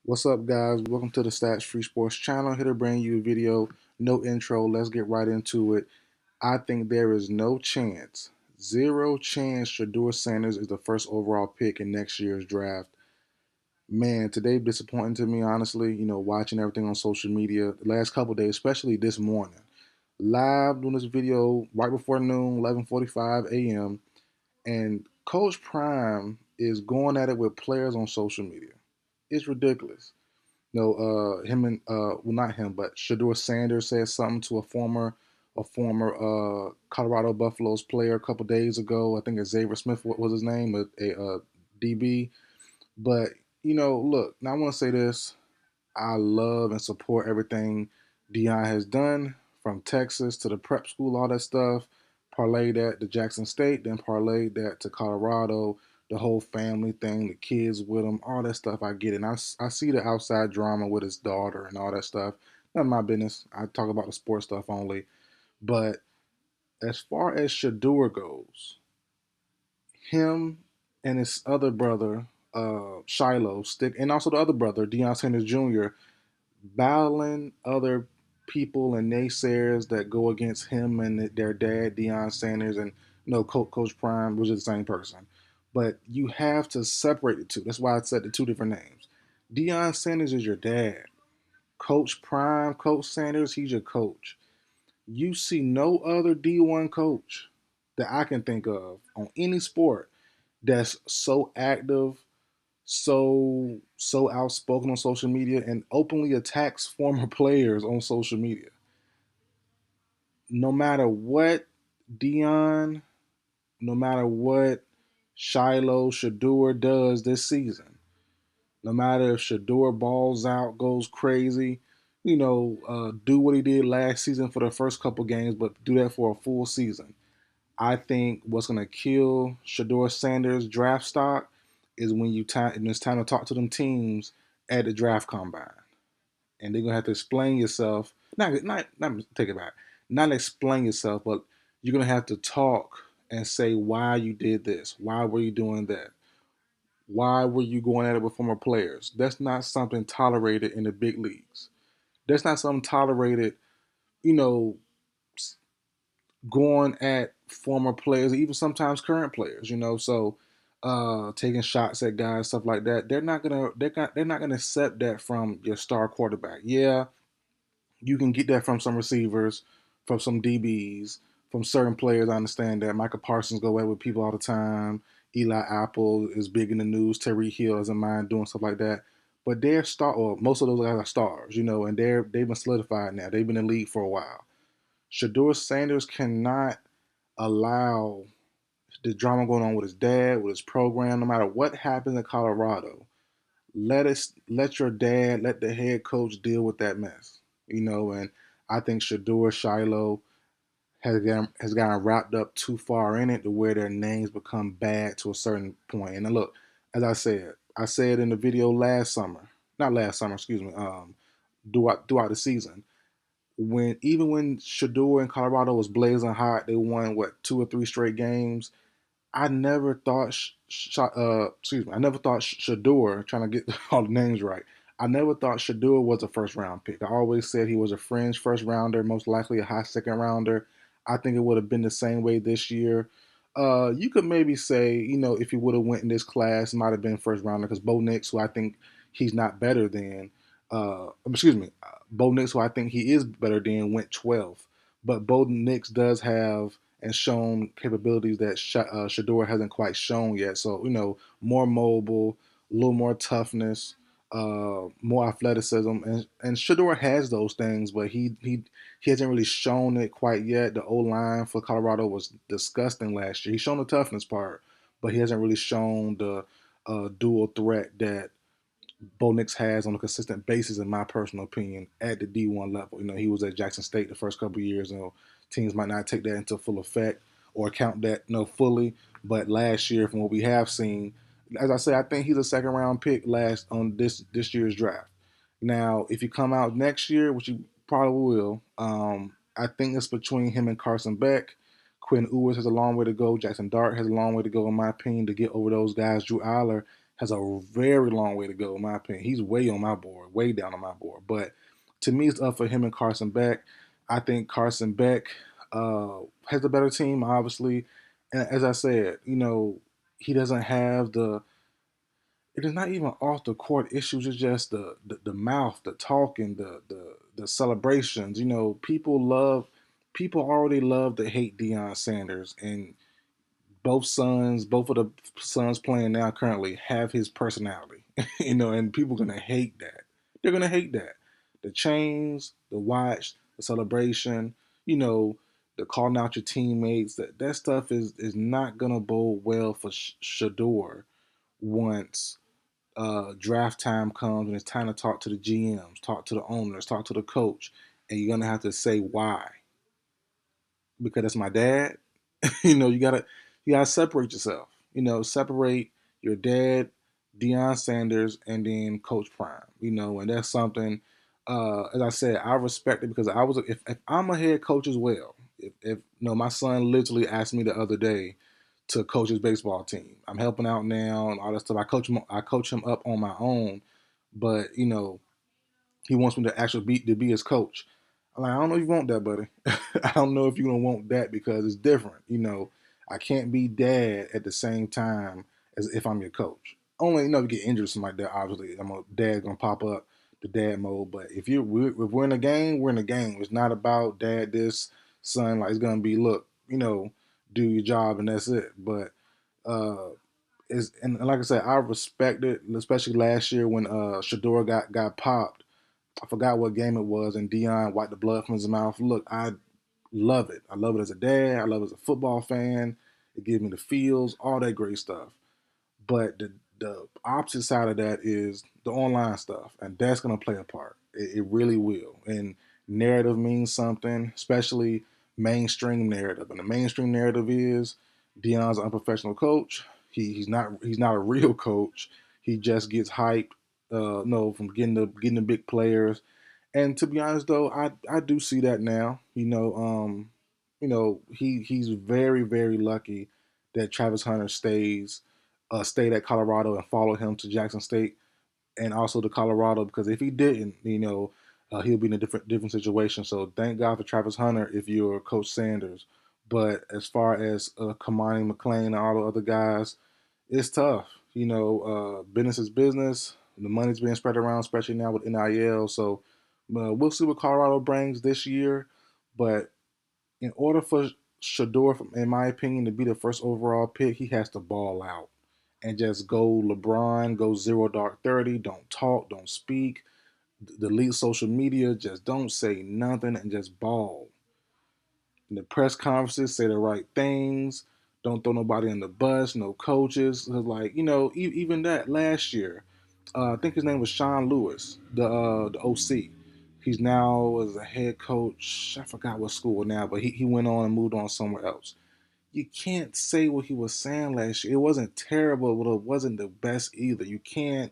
What's up, guys? Welcome to the Stats Free Sports channel. Here to bring you a video, no intro. Let's get right into it. I think there is no chance, zero chance, Shedeur Sanders is the first overall pick in next year's draft. Man, today disappointing to me, honestly. Watching everything on social media the last couple days, especially this morning. Live doing this video right before noon, 11:45 a.m. And Coach Prime is going at it with players on social media. It's ridiculous. No, him and well, not him, but Shedeur Sanders said something to a former Colorado Buffaloes player a couple days ago. I think it's Xavier Smith. What was his name? A DB. But look. Now I want to say this. I love and support everything Dion has done from Texas to the prep school, all that stuff. Parlay that to Jackson State, then parlay that to Colorado, the whole family thing, the kids with him, all that stuff. I get it. And I see the outside drama with his daughter and all that stuff. None of my business. I talk about the sports stuff only. But as far as Shedeur goes, him and his other brother, Shiloh, and also the other brother, Deion Sanders Jr., battling other people and naysayers that go against him and their dad, Deion Sanders, and Coach Prime, which is the same person. But you have to separate the two. That's why I said the two different names. Deion Sanders is your dad. Coach Prime, Coach Sanders, he's your coach. You see no other D1 coach that I can think of on any sport that's so active, so outspoken on social media and openly attacks former players on social media. No matter what Dion, no matter what Shiloh Shedeur does this season, no matter if Shedeur balls out, goes crazy, do what he did last season for the first couple games, but do that for a full season. I think what's going to kill Shedeur Sanders' draft stock is when it's time to talk to them teams at the draft combine, and they're gonna have to explain yourself. Not take it back. Not explain yourself, but you're gonna have to talk and say why you did this. Why were you doing that? Why were you going at it with former players? That's not something tolerated in the big leagues. That's not something tolerated. You know, going at former players, even sometimes current players. So taking shots at guys, stuff like that. They're not gonna accept that from your star quarterback. Yeah, you can get that from some receivers, from some DBs, from certain players. I understand that. Michael Parsons go at with people all the time. Eli Apple is big in the news. Tyreek Hill doesn't mind doing stuff like that. But they're or most of those guys are stars, and they've been solidified now. They've been in the league for a while. Shedeur Sanders cannot allow the drama going on with his dad, with his program, no matter what happens in Colorado. Let your dad, let the head coach deal with that mess. And I think Shedeur Shiloh has gotten wrapped up too far in it to where their names become bad to a certain point. And look, as I said in the video last summer, not last summer, excuse me, throughout the season, when Shedeur in Colorado was blazing hot, they won what 2 or 3 straight games. I never thought, I never thought Shedeur, trying to get all the names right. I never thought Shedeur was a first round pick. I always said he was a fringe first rounder, most likely a high second rounder. I think it would have been the same way this year. You could maybe say, if he would have went in this class, it might have been first rounder because Bo Nix, who I think he's not better than, Bo Nix, who I think he is better than, went 12th. But Bo Nix does have and shown capabilities that Shedeur hasn't quite shown yet. So, more mobile, a little more toughness, more athleticism, and Shedeur has those things, but he hasn't really shown it quite yet. The O line for Colorado was disgusting last year. He's shown the toughness part, but he hasn't really shown the dual threat that Bo Nix has on a consistent basis, in my personal opinion, at the D1 level. He was at Jackson State the first couple of years. Teams might not take that into full effect or count that fully. But last year, from what we have seen, as I say, I think he's a second round pick last on this year's draft. Now, if you come out next year, which you probably will, I think it's between him and Carson Beck. Quinn Ewers has a long way to go. Jackson Dart has a long way to go, in my opinion, to get over those guys. Drew Aller has a very long way to go, in my opinion. He's way on my board, way down on my board. But to me, it's up for him and Carson Beck. I think Carson Beck has a better team, obviously. And as I said, he doesn't have the. It is not even off the court issues. It's just the mouth, the talking, the celebrations. People already love to hate Deion Sanders, and both of the sons playing now currently have his personality, and people are gonna hate that. They're gonna hate that. The chains, the watch, the celebration, you know, the calling out your teammates. That stuff is not gonna bode well for Shedeur once draft time comes and it's time to talk to the GMs, talk to the owners, talk to the coach, and you're gonna have to say why because that's my dad. You gotta separate yourself. Separate your dad, Deion Sanders, and then Coach Prime. And that's something. As I said, I respect it because if I'm a head coach as well. If my son literally asked me the other day to coach his baseball team. I'm helping out now and all that stuff. I coach him up on my own, but he wants me to actually be his coach. I'm like, I don't know if you want that, buddy. I don't know if you're gonna want that because it's different. I can't be dad at the same time as if I'm your coach. Only if you get injured or something like that. Obviously, I'm a dad gonna pop up the dad mode. But if we're in a game, we're in a game. It's not about dad this son. Like it's gonna be look, do your job and that's it. But uh, and like I said, I respect it, especially last year when Shedeur got popped. I forgot what game it was, and Dion wiped the blood from his mouth. Look, I love it. I love it as a dad. I love it as a football fan. It gives me the feels, all that great stuff. But the opposite side of that is the online stuff, and that's going to play a part. It really will. And narrative means something, especially mainstream narrative. And the mainstream narrative is Dion's an unprofessional coach. He's not a real coach. He just gets hyped. No, from getting the big players. And to be honest, though, I do see that now. He's very very lucky that Travis Hunter stayed at Colorado and followed him to Jackson State and also to Colorado because if he didn't, he'll be in a different situation. So thank God for Travis Hunter if you're Coach Sanders. But as far as Kamani McLean and all the other guys, it's tough. Business is business. The money's being spread around, especially now with NIL. So we'll see what Colorado brings this year. But in order for Shedeur, in my opinion, to be the first overall pick, he has to ball out and just go LeBron, go zero dark 30. Don't talk, don't speak, delete social media, just don't say nothing and just ball. In the press conferences, say the right things. Don't throw nobody in the bus, no coaches. Like, even that last year, I think his name was Sean Lewis, the OC. He's now as a head coach. I forgot what school now, but he went on and moved on somewhere else. You can't say what he was saying last year. It wasn't terrible, but it wasn't the best either. You can't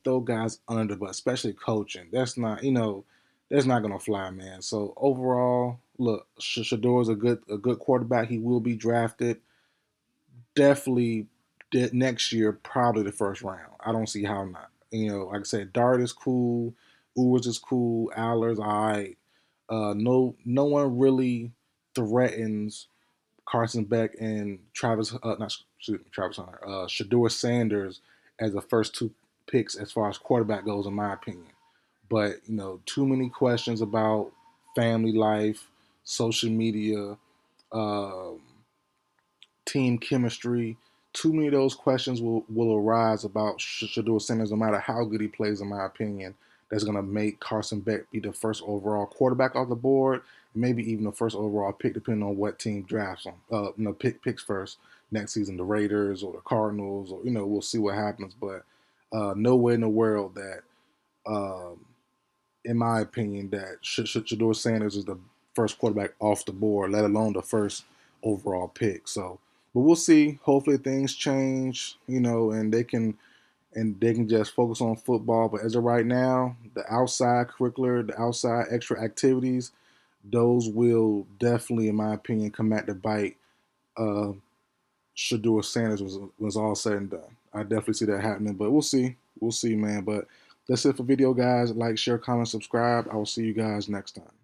throw guys under the bus, especially coaching. That's not gonna fly, man. So overall, look, Shador is a good quarterback. He will be drafted definitely next year, probably the first round. I don't see how not. Like I said, Dart is cool, Ewers is cool, Aller's all right. No one really threatens Carson Beck and not excuse me, Travis Hunter, Shedeur Sanders as the first two picks as far as quarterback goes, in my opinion. But too many questions about family life, social media, um, team chemistry. Too many of those questions will arise about Shedeur Sanders, no matter how good he plays, in my opinion. That's going to make Carson Beck be the first overall quarterback off the board, maybe even the first overall pick, depending on what team drafts him. Picks first next season, the Raiders or the Cardinals, or we'll see what happens. But no way in the world that um, in my opinion, that Shedeur Sanders is the first quarterback off the board, let alone the first overall pick. So, but we'll see. Hopefully, things change, and they can just focus on football. But as of right now, the outside curricular, the outside extra activities, those will definitely, in my opinion, come back to bite uh, Shedeur Sanders was all said and done. I definitely see that happening, but we'll see. We'll see, man. But that's it for video, guys. Like, share, comment, subscribe. I will see you guys next time.